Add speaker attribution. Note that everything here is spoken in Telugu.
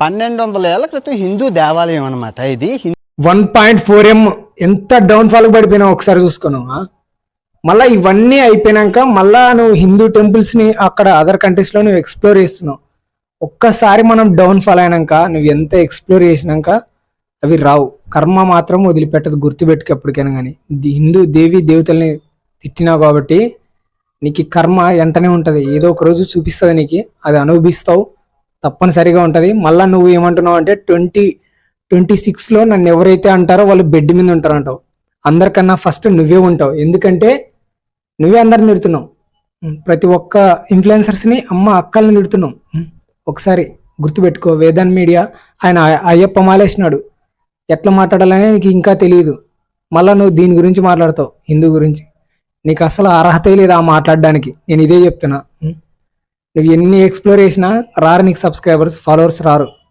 Speaker 1: 1200 ఏళ్ల క్రితం హిందూ దేవాలయం అనమాట ఇది.
Speaker 2: 1.4M ఎంత డౌన్ ఫాల్ పడిపోయినావు ఒకసారి చూసుకున్నావు. మళ్ళీ ఇవన్నీ అయిపోయినాక మళ్ళా నువ్వు హిందూ టెంపుల్స్ ని అక్కడ అదర్ కంట్రీస్ లో నువ్వు ఎక్స్ప్లోర్ చేస్తున్నావు. ఒక్కసారి మనం డౌన్ ఫాల్ అయినాక నువ్వు ఎంత ఎక్స్ప్లోర్ చేసినాక అవి రావు. కర్మ మాత్రం వదిలిపెట్టదు, గుర్తుపెట్టుకు ఎప్పటికైనా. కానీ హిందూ దేవి దేవతల్ని తిట్టినావు కాబట్టి నీకు కర్మ వెంటనే ఉంటుంది, ఏదో ఒక రోజు చూపిస్తుంది నీకు, అది అనుభవిస్తావు, తప్పనిసరిగా ఉంటుంది. మళ్ళీ నువ్వు ఏమంటున్నావు అంటే 2026లో నన్ను ఎవరైతే అంటారో వాళ్ళు బెడ్ మీద ఉంటారు అంటావు. అందరికన్నా ఫస్ట్ నువ్వే ఉంటావు, ఎందుకంటే నువ్వే అందరిని తిడుతున్నావు. ప్రతి ఒక్క ఇన్ఫ్లుయెన్సర్స్ని అమ్మ అక్కల్ని తిడుతున్నావు. ఒకసారి గుర్తుపెట్టుకో, వేదాంత్ మీడియా ఆయన అయ్యప్ప మాలేసినాడు, ఎట్లా మాట్లాడాలనే నీకు ఇంకా తెలియదు. మళ్ళీ నువ్వు దీని గురించి మాట్లాడతావు, హిందూ గురించి. నీకు అసలు అర్హత లేదు ఆ మాట్లాడడానికి, నేను ఇదే చెప్తున్నా. నువ్వు ఎన్ని ఎక్స్ప్లోర్ చేసినా రారు నీకు సబ్స్క్రైబర్స్, ఫాలోవర్స్ రారు.